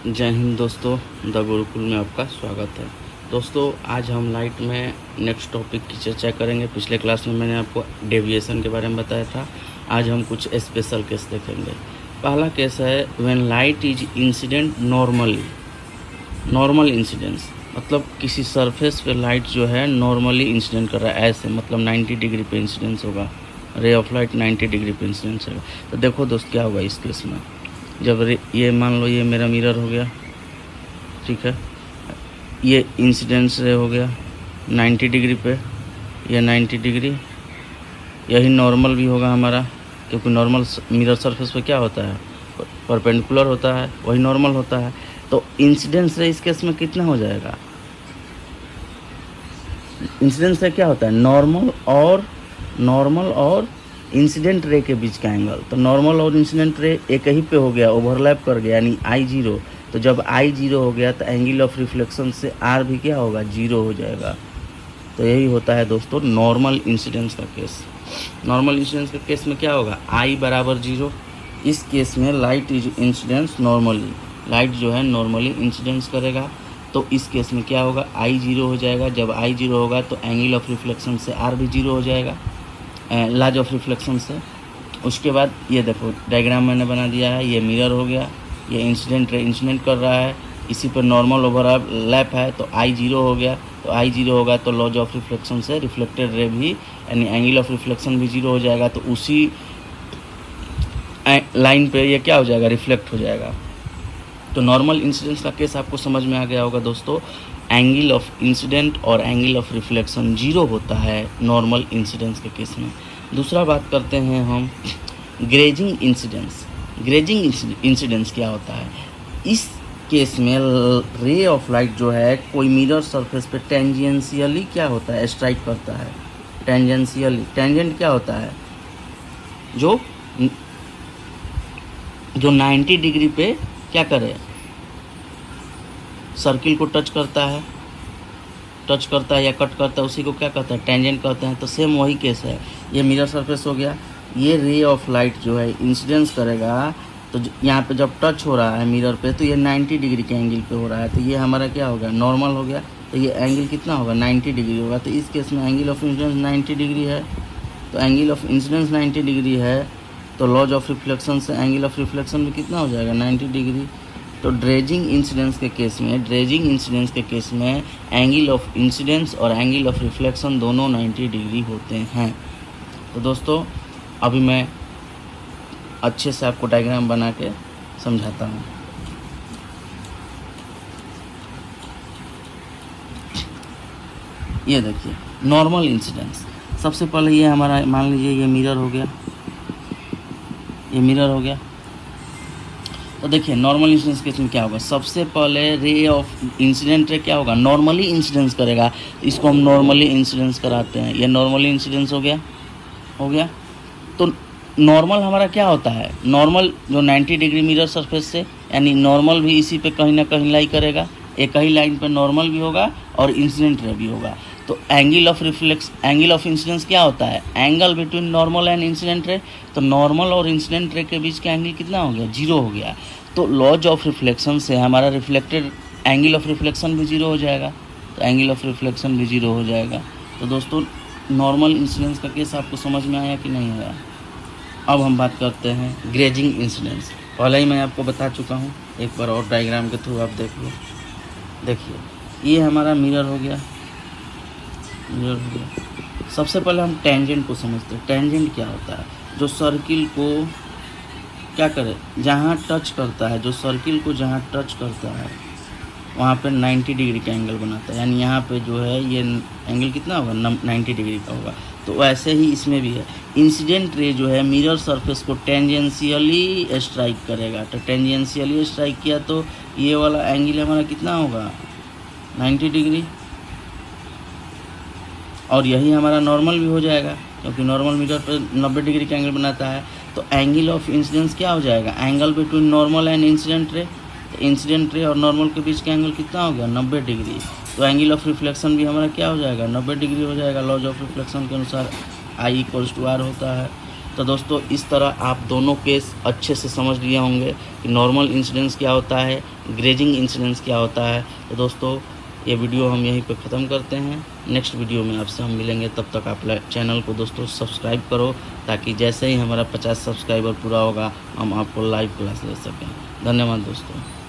जय हिंद दोस्तों, द गुरुकुल में आपका स्वागत है। दोस्तों, आज हम लाइट में नेक्स्ट टॉपिक की चर्चा करेंगे। पिछले क्लास में मैंने आपको डेविएशन के बारे में बताया था। आज हम कुछ स्पेशल केस देखेंगे। पहला केस है when light is incident normally. Normal incidence मतलब किसी सरफेस पे लाइट जो है नॉर्मली इंसिडेंट कर रहा है, ऐसे मतलब 90 डिग्री पे इंसिडेंस होगा। रे ऑफ लाइट 90 डिग्री पे इंसिडेंस होगा। तो देखो दोस्त, क्या होगा इस केस में। जब ये मान लो ये मेरा मिरर हो गया, ठीक है, ये इंसिडेंस रे हो गया 90 डिग्री पे, ये 90 डिग्री, यही नॉर्मल भी होगा हमारा, क्योंकि नॉर्मल मिरर सरफेस पे क्या होता है, परपेंडिकुलर होता है, वही नॉर्मल होता है। तो इंसिडेंस रे इस केस में कितना हो जाएगा। इंसिडेंस रे क्या होता है, नॉर्मल और इंसिडेंट रे के बीच का एंगल। तो नॉर्मल और इंसिडेंट रे एक ही पे हो गया, ओवरलैप कर गया, यानी I0। तो जब I0 हो गया तो एंगल ऑफ रिफ्लेक्शन से R भी क्या होगा, 0 हो जाएगा। तो यही होता है दोस्तों नॉर्मल इंसिडेंस का केस। नॉर्मल इंसिडेंस के केस में क्या होगा, I बराबर 0। इस केस में light is incidence normally, light जो है नॉर्मली इंसिडेंस करेगा। तो इस केस में क्या होगा, I0 हो जाएगा। जब I0 होगा तो एंगल ऑफ रिफ्लेक्शन से R भी 0 हो जाएगा, लॉज ऑफ रिफ्लेक्शन से। उसके बाद ये देखो डायग्राम मैंने बना दिया है, ये मिरर हो गया, ये इंसिडेंट रे इंसिडेंट कर रहा है, इसी पर नॉर्मल ओवरलैप है, तो I0 हो गया। तो I0 होगा तो लॉज ऑफ रिफ्लेक्शन से रिफ्लेक्टेड रे भी यानी एंगल ऑफ रिफ्लेक्शन भी 0 हो जाएगा। तो उसी लाइन पे ये क्या हो जाएगा, रिफ्लेक्ट हो जाएगा। तो नॉर्मल इंसिडेंस का केस आपको समझ में आ गया होगा दोस्तों। एंगल ऑफ इंसिडेंट और एंगल ऑफ रिफ्लेक्शन 0 होता है नॉर्मल इंसिडेंस के केस में। दूसरा बात करते हैं हम ग्रेजिंग इंसिडेंस। ग्रेजिंग इंसिडेंस क्या होता है, इस केस में रे ऑफ लाइट जो है कोई मिरर सरफेस पे टेंजेंशियली क्या होता है, स्ट्राइक करता है। टेंजेंशियली, टेंजेंट क्या होता है, जो 90 डिग्री पे क्या करे, सर्किल को टच करता है या कट करता है, उसी को क्या कहता है, टेंजेंट कहते हैं। तो सेम वही केस है, ये मिरर सरफेस हो गया, ये रे ऑफ लाइट जो है इंसिडेंस करेगा। तो यहाँ पे जब टच हो रहा है मिरर पे तो ये 90 डिग्री के एंगल पे हो रहा है, तो ये हमारा क्या हो गया, नॉर्मल हो गया। तो ये एंगल कितना होगा, 90 डिग्री होगा। तो इस केस में एंगल ऑफ इंसिडेंस 90 डिग्री है। तो एंगल ऑफ इंसिडेंस 90 डिग्री है, तो लॉज ऑफ रिफ्लेक्शन से एंगल ऑफ रिफ्लेक्शन भी कितना हो जाएगा, 90 डिग्री। तो ड्रेजिंग इंसिडेंस के केस में एंगल ऑफ इंसिडेंस और एंगल ऑफ रिफ्लेक्शन दोनों 90 डिग्री होते हैं। तो दोस्तों, अभी मैं अच्छे से आपको डायग्राम बना के समझाता हूँ। ये देखिए नॉर्मल इंसिडेंस। सबसे पहले ये हमारा मान लीजिए ये मिरर हो गया, ये मिरर हो गया। तो देखिए नॉर्मल इंसिडेंस केस में क्या होगा, सबसे पहले रे ऑफ इंसिडेंट रे क्या होगा, नॉर्मली इंसिडेंस करेगा। इसको हम नॉर्मली इंसिडेंस कराते हैं। ये नॉर्मली इंसिडेंस हो गया। तो नॉर्मल हमारा क्या होता है, नॉर्मल जो 90 डिग्री मिरर सरफेस से, यानी नॉर्मल भी इसी पे कहीं ना कहीं लाई करेगा। एक ही लाइन पे नॉर्मल भी होगा और इंसिडेंट रे भी होगा। तो एंगल ऑफ इंसिडेंस क्या होता है, angle between normal and incident ray. तो नॉर्मल और इंसिडेंट रे के बीच का एंगल कितना हो गया, 0 हो गया। तो लॉज ऑफ रिफ्लेक्शन से हमारा रिफ्लेक्टेड एंगल ऑफ रिफ्लेक्शन भी 0 हो जाएगा। तो एंगल ऑफ रिफ्लेक्शन भी 0 हो जाएगा। तो दोस्तों नॉर्मल इंसिडेंस का केस आपको समझ में आया कि नहीं आया। अब हम बात करते हैं ग्रेजिंग इंसिडेंस। पहले ही मैं आपको बता चुका हूँ, एक बार और डायग्राम के थ्रू आप देख लो। देखिए ये हमारा मिरर हो गया। सबसे पहले हम टेंजेंट को समझते हैं। टेंजेंट क्या होता है, जो सर्किल को क्या करे, जहाँ टच करता है, जो सर्किल को जहाँ टच करता है वहाँ पे 90 डिग्री का एंगल बनाता है। यानी यहाँ पे जो है ये एंगल कितना होगा, 90 डिग्री का होगा। तो वैसे ही इसमें भी है, इंसिडेंट रे जो है मिरर सरफेस को टेंजेंशियली स्ट्राइक करेगा। तो टेंजेंशियली स्ट्राइक किया तो ये वाला एंगल हमारा कितना होगा, 90 डिग्री। और यही हमारा नॉर्मल भी हो जाएगा, क्योंकि नॉर्मल मिरर पर 90 डिग्री का एंगल बनाता है। तो एंगल ऑफ इंसिडेंस क्या हो जाएगा, angle between normal and incident ray. तो इंसिडेंट रे और नॉर्मल के बीच का एंगल कितना हो गया, 90 डिग्री। तो एंगल ऑफ रिफ्लेक्शन भी हमारा क्या हो जाएगा, 90 डिग्री हो जाएगा। लॉज ऑफ रिफ्लेक्शन के अनुसार I = R होता है। तो दोस्तों इस तरह आप दोनों केस अच्छे से समझ लिए होंगे कि नॉर्मल इंसिडेंस क्या होता है, ग्रेजिंग इंसिडेंस क्या होता है। तो दोस्तों ये वीडियो हम यहीं पे ख़त्म करते हैं। नेक्स्ट वीडियो में आपसे हम मिलेंगे, तब तक आप चैनल को दोस्तों सब्सक्राइब करो, ताकि जैसे ही हमारा 50 सब्सक्राइबर पूरा होगा हम आपको लाइव क्लास दे सकें। धन्यवाद दोस्तों।